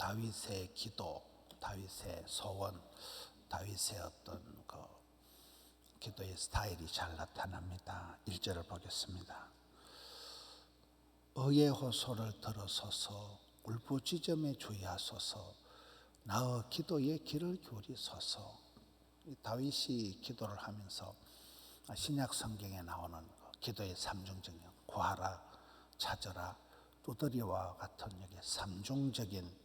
다윗의 기도, 다윗의 소원, 다윗의 어떤 그 기도의 스타일이 잘 나타납니다. 1절을 보겠습니다. 의의 호소를 들어서서 울부짖음에 주의하소서. 나의 기도에 귀를 기울이소서. 다윗이 기도를 하면서 신약 성경에 나오는 기도의 삼중적인 구하라, 찾으라, 두드리와 같은 여기 삼중적인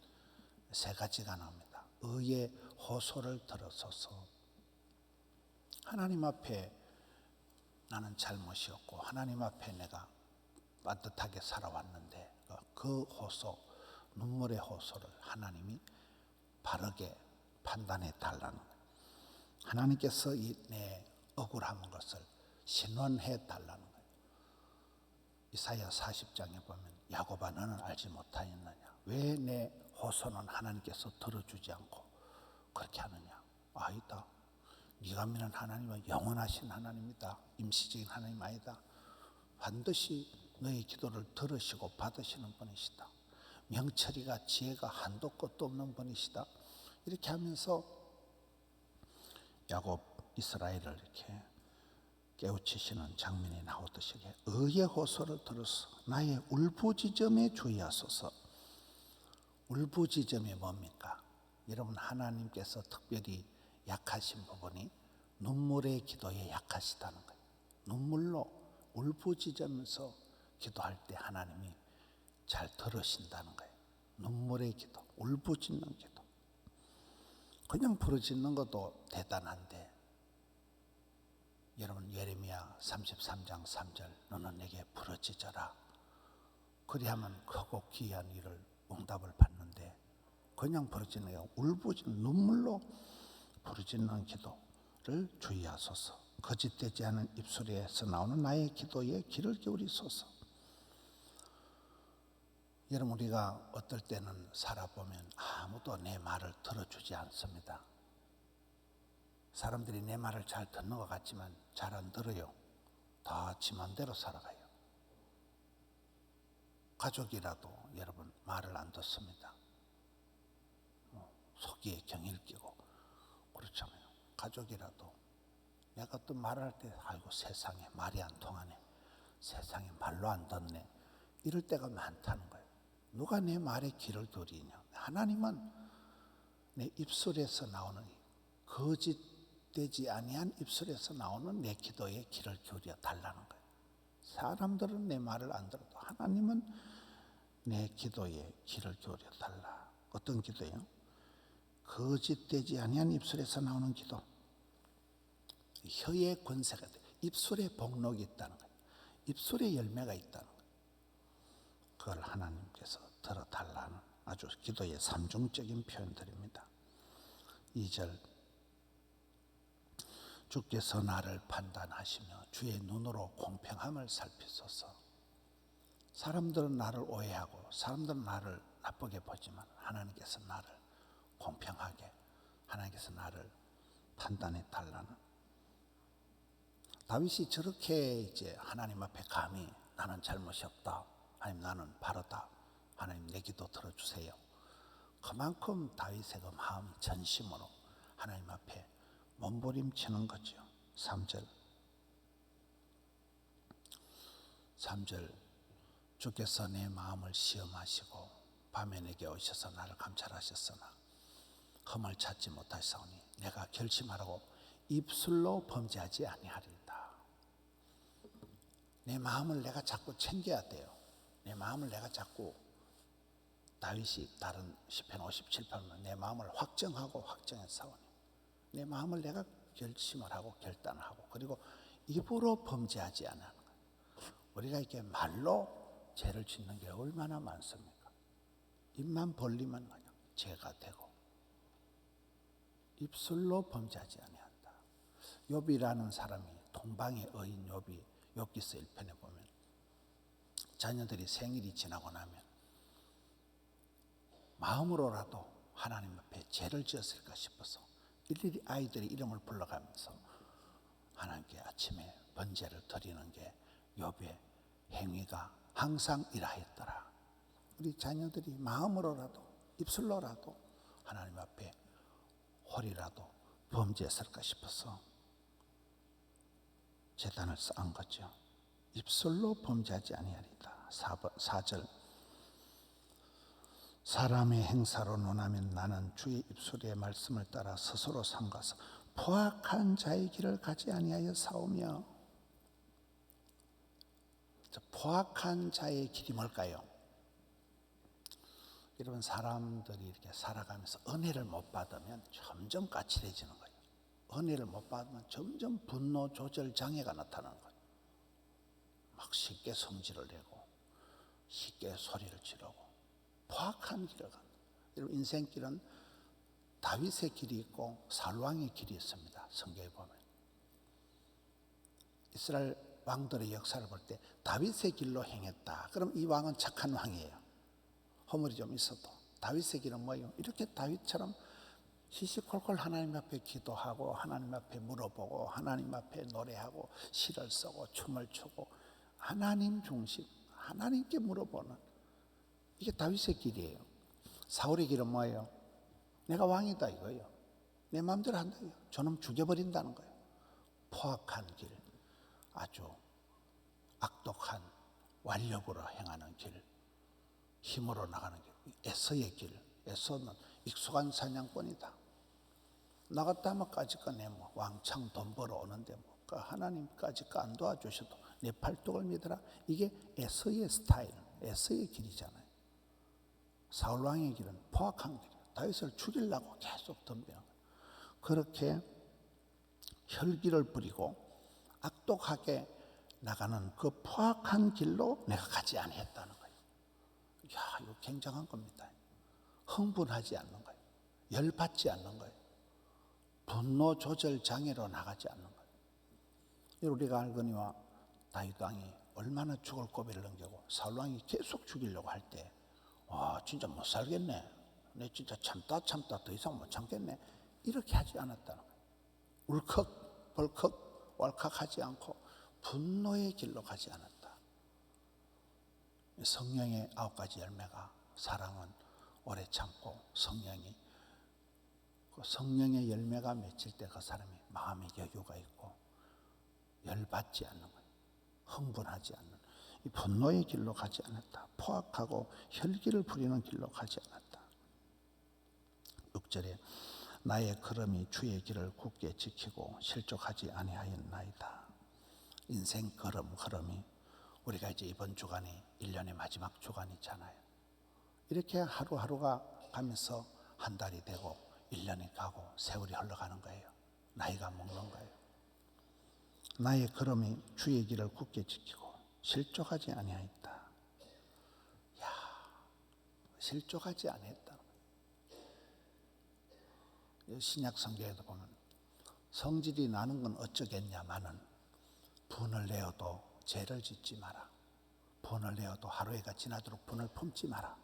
세 가지가 나옵니다. 의의 호소를 들어서서 하나님 앞에 나는 잘못이었고 하나님 앞에 내가 반듯하게 살아왔는데 그 호소, 눈물의 호소를 하나님이 바르게 판단해 달라는 거예요. 하나님께서 내 억울한 것을 신원해 달라는 거예요. 이사야 40장에 보면 야곱아 너는 알지 못하였느냐, 왜 내 호소는 하나님께서 들어주지 않고 그렇게 하느냐. 아니다, 네가 믿는 하나님은 영원하신 하나님이다. 임시적인 하나님 아니다. 반드시 너의 기도를 들으시고 받으시는 분이시다. 명철이가 지혜가 한도 끝도 없는 분이시다. 이렇게 하면서 야곱 이스라엘을 이렇게 깨우치시는 장면이 나오듯이 의의 호소를 들어서 나의 울부짖음에 주의하소서. 울부짖음이 뭡니까? 여러분, 하나님께서 특별히 약하신 부분이 눈물의 기도에 약하시다는 거예요. 눈물로 울부짖으면서 기도할 때 하나님이 잘 들으신다는 거예요. 눈물의 기도, 울부짖는 기도. 그냥 부르짖는 것도 대단한데 여러분, 예레미야 33장 3절 너는 내게 부르짖어라. 그리하면 크고 귀한 일을 응답을 받는데 그냥 부르짖는 게 아니라 울부짖는 눈물로 부르짖는 기도를 주의하소서. 거짓되지 않은 입술에서 나오는 나의 기도에 귀를 기울이소서. 여러분, 우리가 어떨 때는 살아보면 아무도 내 말을 들어주지 않습니다. 사람들이 내 말을 잘 듣는 것 같지만 잘 안 들어요. 다 지 맘대로 살아가요. 가족이라도 여러분 말을 안 듣습니다. 속이에 경의를 끼고 그렇잖아요. 가족이라도 내가 어떤 말을 할 때 아이고 세상에 말이 안 통하네, 세상에 말로 안 듣네, 이럴 때가 많다는 거예요. 누가 내 말에 귀를 기울이냐? 하나님은 내 입술에서 나오는 거짓되지 아니한 입술에서 나오는 내 기도에 귀를 기울여 달라는 거예요. 사람들은 내 말을 안 들어도 하나님은 내 기도에 귀를 기울여 달라. 어떤 기도예요? 거짓되지 아니한 입술에서 나오는 기도. 혀의 권세가 돼. 입술에 복록이 있다는 거예요. 입술에 열매가 있다는 거예요. 그걸 하나님께서 들어달라는 아주 기도의 삼중적인 표현들입니다. 2절 주께서 나를 판단하시며 주의 눈으로 공평함을 살피소서. 사람들은 나를 오해하고 사람들은 나를 나쁘게 보지만 하나님께서 나를 공평하게, 하나님께서 나를 판단해 달라는. 다윗이 저렇게 이제 하나님 앞에 감히 나는 잘못이 없다, 하나님 나는 바르다, 하나님 내 기도 들어주세요. 그만큼 다윗의 그 마음이 전심으로 하나님 앞에 몸부림치는 거죠. 3절 주께서 내 마음을 시험하시고 밤에 내게 오셔서 나를 감찰하셨으나 흠을 찾지 못하시오니 내가 결심하라고 입술로 범죄하지 아니하리이다. 내 마음을 내가 자꾸 챙겨야 돼요. 내 마음을 내가 자꾸, 다윗이 다른 시편 57편은 내 마음을 확정하고 확정해서 내 마음을 내가 결심을 하고 결단을 하고 그리고 입으로 범죄하지 않는 거예요. 우리가 이렇게 말로 죄를 짓는 게 얼마나 많습니까? 입만 벌리면 그냥 죄가 되고 입술로 범죄하지 아니한다. 욥이라는 사람이 동방의 의인 욥이 욥기서 1편에 보면 자녀들이 생일이 지나고 나면 마음으로라도 하나님 앞에 죄를 지었을까 싶어서 일일이 아이들의 이름을 불러가면서 하나님께 아침에 번제를 드리는 게 욥의 행위가 항상 이러했더라. 우리 자녀들이 마음으로라도 입술로라도 하나님 앞에 홀이라도 범죄했을까 싶어서 제단을 쌓은 거죠. 입술로 범죄하지 아니하리다. 4절 사람의 행사로 논하면 나는 주의 입술의 말씀을 따라 스스로 삼가서 포악한 자의 길을 가지 아니하여 싸우며. 포악한 자의 길이 뭘까요? 여러분, 사람들이 이렇게 살아가면서 은혜를 못 받으면 점점 까칠해지는 거예요. 은혜를 못 받으면 점점 분노 조절 장애가 나타나는 거예요. 막 쉽게 성질을 내고 쉽게 소리를 지르고 포악한 길을 가는 거예요. 여러분, 인생길은 다윗의 길이 있고 사울왕의 길이 있습니다. 성경에 보면 이스라엘 왕들의 역사를 볼 때 다윗의 길로 행했다. 그럼 이 왕은 착한 왕이에요. 허물이 좀 있어도. 다윗의 길은 뭐예요? 이렇게 다윗처럼 시시콜콜 하나님 앞에 기도하고 하나님 앞에 물어보고 하나님 앞에 노래하고 시를 쓰고 춤을 추고 하나님 중심, 하나님께 물어보는, 이게 다윗의 길이에요. 사울의 길은 뭐예요? 내가 왕이다 이거예요. 내 마음대로 한다 이거예요. 저놈 죽여버린다는 거예요. 포악한 길, 아주 악독한 완력으로 행하는 길, 힘으로 나가는 길, 에서의 길. 에서는 익숙한 사냥꾼이다. 나갔다 하면 까짓거 내 뭐 왕창 돈 벌어오는데 뭐 하나님까지 안 도와주셔도 내 팔뚝을 믿어라. 이게 에서의 스타일, 에서의 길이잖아요. 사울왕의 길은 포악한 길이에요. 다윗을 죽이려고 계속 덤비는 거예요. 그렇게 혈기를 부리고 악독하게 나가는 그 포악한 길로 내가 가지 아니했다는 거예요. 이야, 이거 굉장한 겁니다. 흥분하지 않는 거예요. 열받지 않는 거예요. 분노 조절 장애로 나가지 않는 거예요. 우리가 알거니와 다윗 왕이 얼마나 죽을 고비를 넘기고 사울 왕이 계속 죽이려고 할 때, 와, 진짜 못 살겠네. 내 진짜 참다 더 이상 못 참겠네. 이렇게 하지 않았다는 거예요. 울컥 벌컥 왈칵하지 않고 분노의 길로 가지 않았다. 성령의 9가지 열매가 사랑은 오래 참고, 성령의 열매가 맺힐 때 그 사람이 마음의 여유가 있고 열받지 않는 거예요. 흥분하지 않는 이 분노의 길로 가지 않았다. 포악하고 혈기를 부리는 길로 가지 않았다. 6절에 나의 걸음이 주의 길을 굳게 지키고 실족하지 아니하였나이다. 인생 걸음이 우리가 이제 이번 주간이 1년의 마지막 주간이잖아요. 이렇게 하루하루가 가면서 한 달이 되고 1년이 가고 세월이 흘러가는 거예요. 나이가 먹는 거예요. 나의 걸음이 주의 길을 굳게 지키고 실족하지 아니하였다. 야, 실족하지 아니했다. 신약 성경에도 보면 성질이 나는 건 어쩌겠냐마는 분을 내어도 죄를 짓지 마라. 분을 내어도 하루해가 지나도록 분을 품지 마라.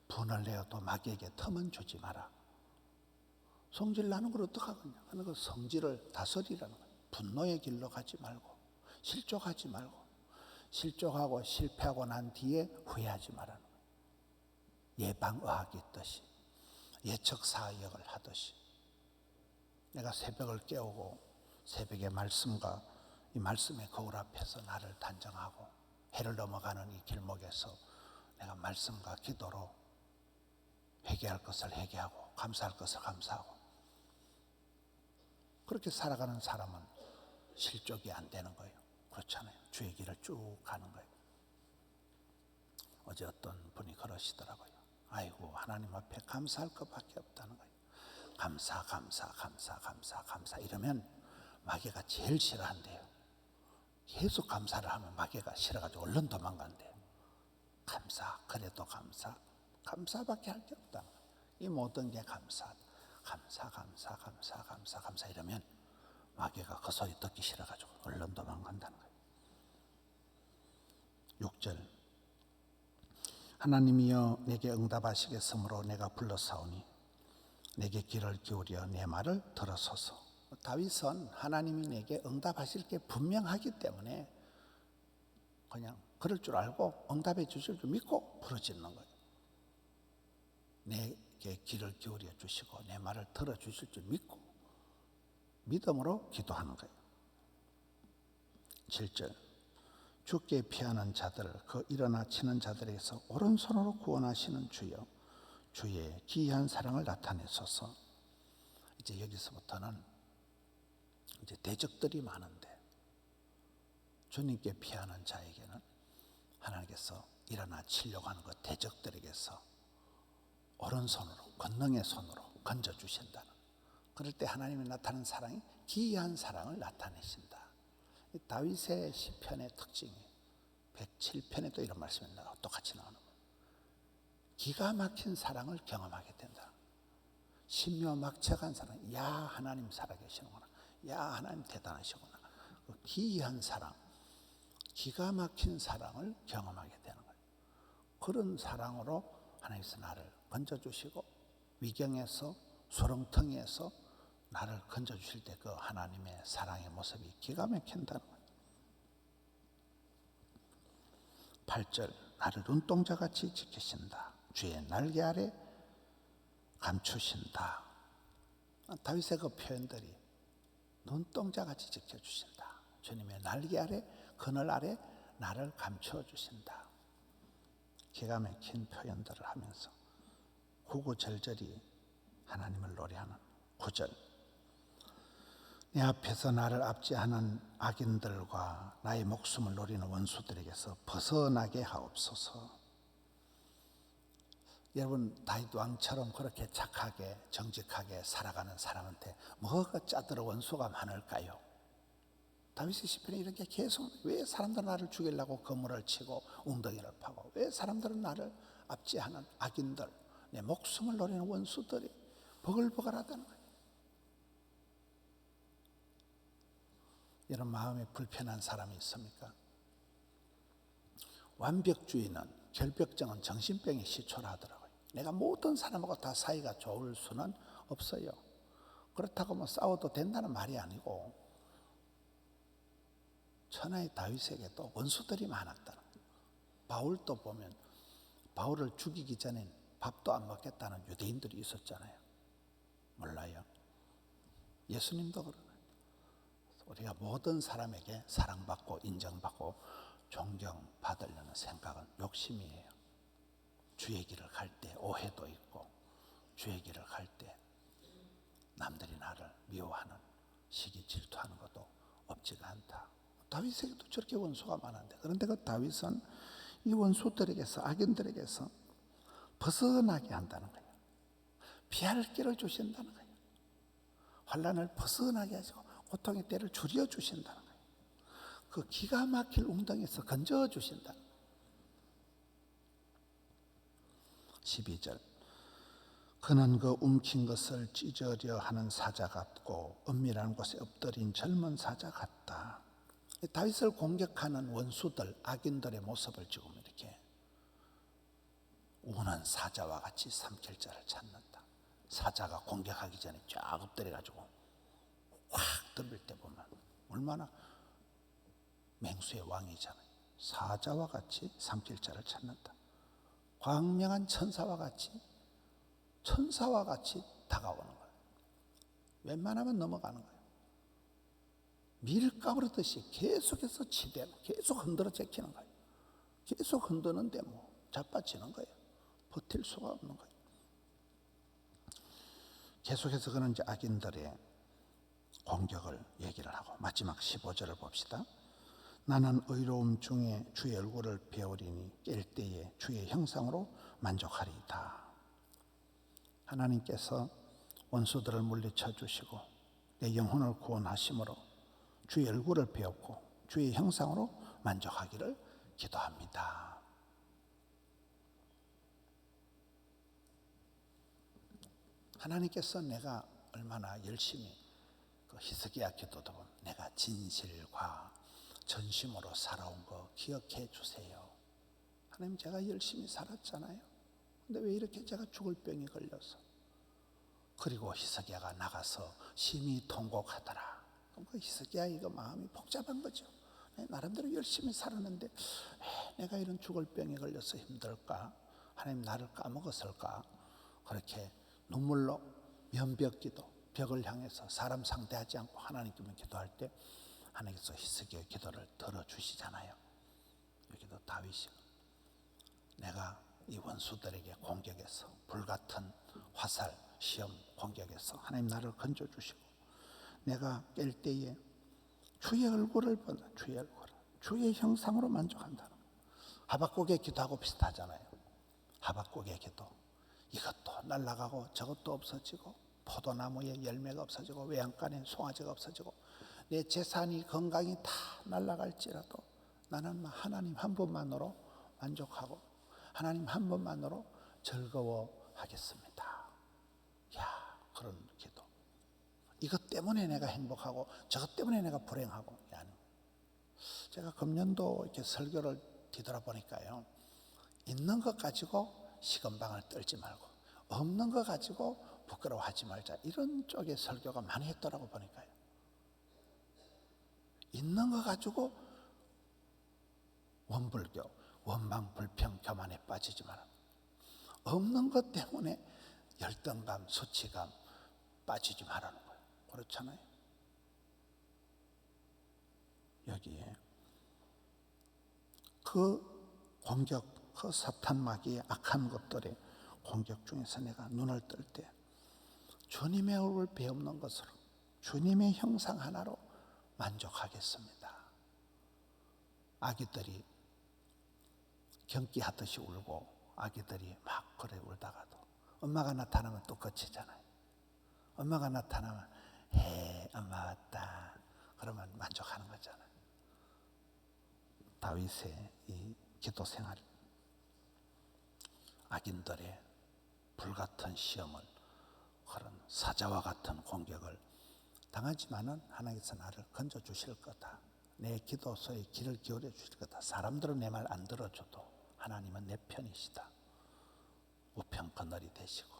분을 내어도 마귀에게 틈은 주지 마라. 성질 나는 걸 어떡하겠냐 하는 그 성질을 다스리라는 거예요. 분노의 길로 가지 말고 실족하지 말고, 실족하고 실패하고 난 뒤에 후회하지 말라는 거예요. 예방의학이 있듯이, 예측사역을 하듯이 내가 새벽을 깨우고 새벽의 말씀과 이 말씀의 거울 앞에서 나를 단정하고 해를 넘어가는 이 길목에서 내가 말씀과 기도로 회개할 것을 회개하고 감사할 것을 감사하고, 그렇게 살아가는 사람은 실족이 안 되는 거예요. 그렇잖아요. 주의 길을 쭉 가는 거예요. 어제 어떤 분이 그러시더라고요. 아이고, 하나님 앞에 감사할 것밖에 없다는 거예요. 감사 이러면 마귀가 제일 싫어한대요. 계속 감사를 하면 마귀가 싫어가지고 얼른 도망간대요. 그래도 감사밖에 할 게 없다. 이 모든 게 감사 이러면 마귀가 그 소리 듣기 싫어가지고 얼른 도망간다는 거예요. 6절 하나님이여 내게 응답하시겠으므로 내가 불러사오니 내게 귀를 기울여 내 말을 들어소서. 다윗은 하나님이 내게 응답하실 게 분명하기 때문에 그냥 그럴 줄 알고 응답해 주실 줄 믿고 부르짖는 거예요. 내게 귀를 기울여 주시고 내 말을 들어주실 줄 믿고 믿음으로 기도하는 거예요. 7절 주께 피하는 자들 그 일어나 치는 자들에게서 오른손으로 구원하시는 주여 주의 기이한 사랑을 나타내소서. 이제 여기서부터는 이제 대적들이 많은데 주님께 피하는 자에게는 하나님께서 일어나 치려고 하는 그 대적들에게서 오른손으로 권능의 손으로 건져주신다는, 그럴 때 하나님이 나타나는 사랑이 기이한 사랑을 나타내신다. 다윗의 시편의 특징이 107편에도 이런 말씀이 똑같이 나오는 거예요. 기가 막힌 사랑을 경험하게 된다. 신묘막측한 사랑. 야 하나님 살아계시는구나. 야 하나님 대단하시구나. 그 기이한 사랑, 기가 막힌 사랑을 경험하게 되는 거예요. 그런 사랑으로 하나님께서 나를 건져주시고 위경에서 소렁텅이에서 나를 건져주실 때 그 하나님의 사랑의 모습이 기가 막힌다는 거예요. 8절 나를 눈동자같이 지키신다. 주의 날개 아래 감추신다. 다윗의 그 표현들이 눈동자같이 지켜주신다. 주님의 날개 아래 그늘 아래 나를 감춰주신다. 기가 막힌 표현들을 하면서 구구절절히 하나님을 노래하는 9절 내 앞에서 나를 압제하는 악인들과 나의 목숨을 노리는 원수들에게서 벗어나게 하옵소서. 여러분 다윗 왕처럼 그렇게 착하게 정직하게 살아가는 사람한테 뭐가 짜들어 원수가 많을까요? 다윗의 시편에 이렇게 계속 왜 사람들은 나를 죽이려고 거물을 치고 웅덩이를 파고 왜 사람들은 나를 압제하는 악인들 내 목숨을 노리는 원수들이 버글버글하다는 거예요. 이런 마음이 불편한 사람이 있습니까? 완벽주의는 결벽증은 정신병의 시초라 하더라고요. 내가 모든 사람하고 다 사이가 좋을 수는 없어요. 그렇다고 뭐 싸워도 된다는 말이 아니고 천하의 다윗에게도 원수들이 많았다는 거예요. 바울도 보면 바울을 죽이기 전엔 밥도 안 먹겠다는 유대인들이 있었잖아요. 몰라요? 예수님도 그러네요. 우리가 모든 사람에게 사랑받고 인정받고 존경받으려는 생각은 욕심이에요. 주의 길을 갈 때 오해도 있고 주의 길을 갈 때 남들이 나를 미워하는 시기 질투하는 것도 없지가 않다. 다윗에게도 저렇게 원수가 많은데 그런데 그 다윗은 이 원수들에게서 악인들에게서 벗어나게 한다는 거예요. 피할 길을 주신다는 거예요. 환난을 벗어나게 하시고 고통의 때를 줄여주신다는 거예요. 그 기가 막힐 웅덩이에서 건져주신다. 12절 그는 그 움킨 것을 찢으려 하는 사자 같고 은밀한 곳에 엎드린 젊은 사자 같다. 다윗을 공격하는 원수들 악인들의 모습을 지금 이렇게 우는 사자와 같이 삼킬 자를 찾는다. 사자가 공격하기 전에 쫙 엎드려가지고 확 덤빌 때 보면 얼마나 맹수의 왕이잖아요. 사자와 같이 삼킬 자를 찾는다. 광명한 천사와 같이 다가오는 거예요. 웬만하면 넘어가는 거예요. 밀 까부르듯이 계속해서 치대는, 계속 흔들어 제키는 거예요. 계속 흔드는데 뭐 자빠지는 거예요. 버틸 수가 없는 거예요. 계속해서 그는 이제 악인들의 공격을 얘기를 하고 마지막 15절을 봅시다. 나는 의로움 중에 주의 얼굴을 배우리니 깰 때에 주의 형상으로 만족하리이다. 하나님께서 원수들을 물리쳐 주시고 내 영혼을 구원하심으로 주의 얼굴을 배웠고 주의 형상으로 만족하기를 기도합니다. 하나님께서 내가 얼마나 열심히 그 히스기야 기도도 보면 내가 진실과 전심으로 살아온 거 기억해 주세요. 하나님 제가 열심히 살았잖아요. 근데 왜 이렇게 제가 죽을 병이 걸려서. 그리고 히스기야가 나가서 심히 통곡하더라. 그럼 그 히스기야 이거 마음이 복잡한 거죠. 나름대로 열심히 살았는데 왜 내가 이런 죽을 병에 걸려서 힘들까? 하나님 나를 까먹었을까? 그렇게 눈물로 면벽기도, 벽을 향해서 사람 상대하지 않고 하나님께만 기도할 때 하나님께서 히스기야의 기도를 들어주시잖아요. 여기도 다윗이 내가 이 원수들에게 공격해서 불같은 화살, 시험 공격해서 하나님 나를 건져주시고 내가 깰 때에 주의 얼굴을 본다. 주의 얼굴을, 주의 형상으로 만족한다는 거예요. 하박국의 기도하고 비슷하잖아요. 하박국의 기도, 이것도 날아가고 저것도 없어지고 포도나무에 열매가 없어지고 외양간에 송아지가 없어지고 내 재산이 건강이 다 날아갈지라도 나는 하나님 한 분만으로 만족하고 하나님 한 분만으로 즐거워하겠습니다. 야, 그런 기도. 이것 때문에 내가 행복하고 저것 때문에 내가 불행하고. 제가 금년도 이렇게 설교를 뒤돌아보니까요, 있는 것 가지고 시건방을 떨지 말고 없는 것 가지고 부끄러워하지 말자, 이런 쪽의 설교가 많이 했더라고. 보니까요, 있는 것 가지고 원불교, 원망불평, 교만에 빠지지 마라. 없는 것 때문에 열등감, 수치감 빠지지 말라는 거예요. 그렇잖아요. 여기에 그 공격, 그 사탄 마귀의 악한 것들의 공격 중에서 내가 눈을 뜰 때 주님의 얼굴 배없는 것으로 주님의 형상 하나로 만족하겠습니다. 아기들이 경기하듯이 울고 아기들이 막 그래 울다가도 엄마가 나타나면 또 그치잖아요. 엄마가 나타나면 해, 엄마 왔다, 그러면 만족하는 거잖아요. 다윗의 이 기도 생활, 악인들의 불같은 시험을, 그런 사자와 같은 공격을 당하지만은 하나님께서 나를 건져 주실 거다. 내 기도소에 귀를 기울여 주실 거다. 사람들은 내 말 안 들어줘도 하나님은 내 편이시다. 우편 그늘이 되시고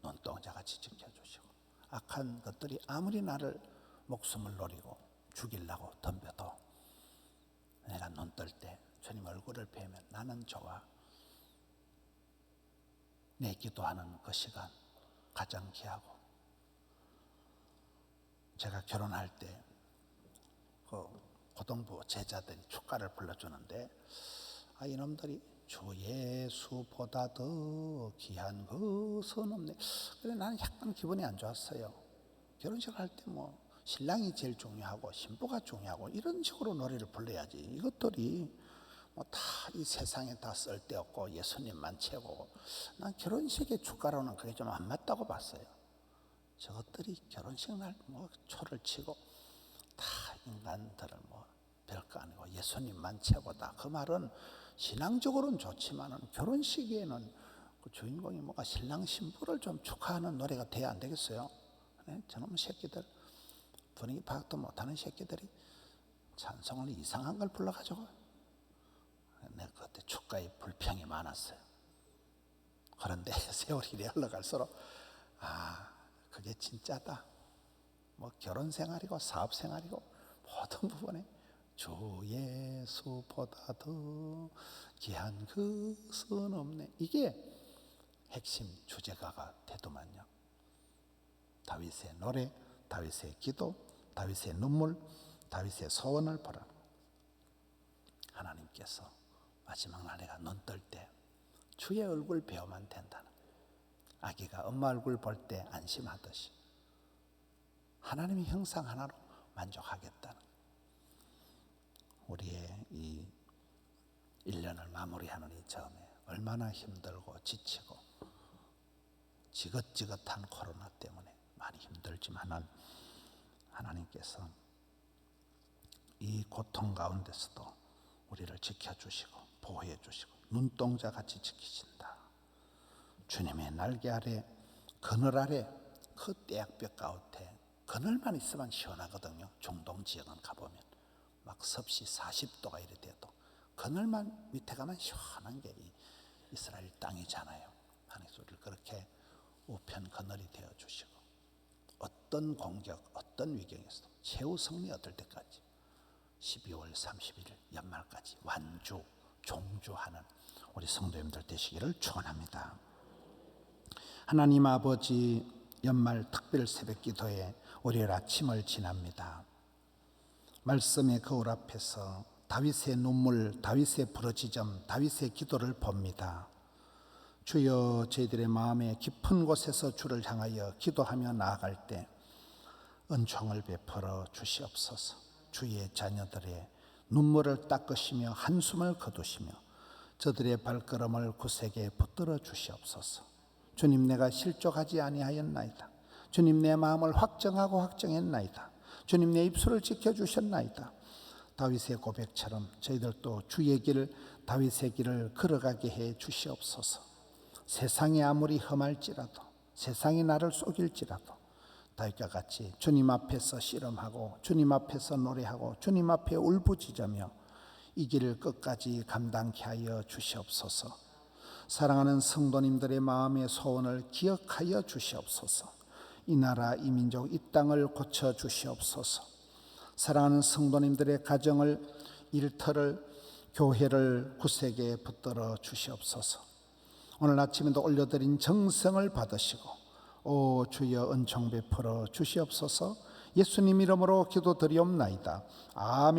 눈동자같이 지켜주시고 악한 것들이 아무리 나를 목숨을 노리고 죽이려고 덤벼도 내가 눈 뜰 때 주님 얼굴을 뵈면 나는 좋아. 내 기도하는 그 시간 가장 귀하고, 제가 결혼할 때 그 고등부 제자들이 축가를 불러주는데 이놈들이 주 예수보다 더 귀한 것은 없네. 그래 나는 약간 기분이 안 좋았어요. 결혼식 할 때 뭐 신랑이 제일 중요하고 신부가 중요하고 이런 식으로 노래를 불러야지. 이것들이 뭐 다 이 세상에 다 쓸데없고 예수님만 최고고, 난 결혼식의 축가로는 그게 좀 안 맞다고 봤어요. 저것들이 결혼식 날 뭐 초를 치고 다 인간들을 뭐 별거 아니고 예수님만 최고다. 그 말은 신앙적으로는 좋지만은 결혼식에는 그 주인공이 뭐가 신랑 신부를 좀 축하하는 노래가 돼야 안 되겠어요? 네? 저놈 새끼들, 분위기 파악도 못하는 새끼들이 찬송을 이상한 걸 불러가지고, 내가 그때 축가에 불평이 많았어요. 그런데 세월이 흘러갈수록 그게 진짜다. 뭐 결혼 생활이고 사업 생활이고 모든 부분에 주 예수보다 더 귀한 것은 없네. 이게 핵심 주제가가 되더만요. 다윗의 노래, 다윗의 기도, 다윗의 눈물, 다윗의 소원을 보라. 하나님께서 마지막 날 내가 눈 뜰 때 주의 얼굴 배우면 된다는, 아기가 엄마 얼굴 볼 때 안심하듯이 하나님의 형상 하나로 만족하겠다는, 우리의 이 1년을 마무리하는 이 점에 얼마나 힘들고 지치고 지긋지긋한 코로나 때문에 많이 힘들지만은 하나님께서 이 고통 가운데서도 우리를 지켜주시고 보호해 주시고 눈동자같이 지키신다. 주님의 날개 아래, 그늘 아래, 그 떼약볕 가운데 그늘만 있으면 시원하거든요. 중동 지역은 가보면 막 섭씨 40도가 이래 돼도 그늘만 밑에 가면 시원한 게 이 이스라엘 땅이잖아요. 하나님 우리를 그렇게 우편 그늘이 되어 주시고 어떤 공격, 어떤 위경에서도 최후 승리 얻을 때까지 12월 31일 연말까지 완주, 종주하는 우리 성도님들 되시기를 축원합니다. 하나님 아버지, 연말 특별 새벽 기도에 월요일 아침을 지납니다. 말씀의 거울 앞에서 다윗의 눈물, 다윗의 부르짖음, 다윗의 기도를 봅니다. 주여, 저희들의 마음의 깊은 곳에서 주를 향하여 기도하며 나아갈 때 은총을 베풀어 주시옵소서. 주의 자녀들의 눈물을 닦으시며 한숨을 거두시며 저들의 발걸음을 구색에 붙들어 주시옵소서. 주님, 내가 실족하지 아니하였나이다. 주님, 내 마음을 확정하고 확정했나이다. 주님, 내 입술을 지켜주셨나이다. 다윗의 고백처럼 저희들도 주의 길, 다윗의 길을 걸어가게 해 주시옵소서. 세상이 아무리 험할지라도, 세상이 나를 속일지라도 다윗과 같이 주님 앞에서 씨름하고 주님 앞에서 노래하고 주님 앞에 울부짖으며 이 길을 끝까지 감당케 하여 주시옵소서. 사랑하는 성도님들의 마음의 소원을 기억하여 주시옵소서. 이 나라, 이 민족, 이 땅을 고쳐 주시옵소서. 사랑하는 성도님들의 가정을, 일터를, 교회를 구색에 붙들어 주시옵소서. 오늘 아침에도 올려드린 정성을 받으시고 오 주여 은총 베풀어 주시옵소서. 예수님 이름으로 기도드리옵나이다. 아멘.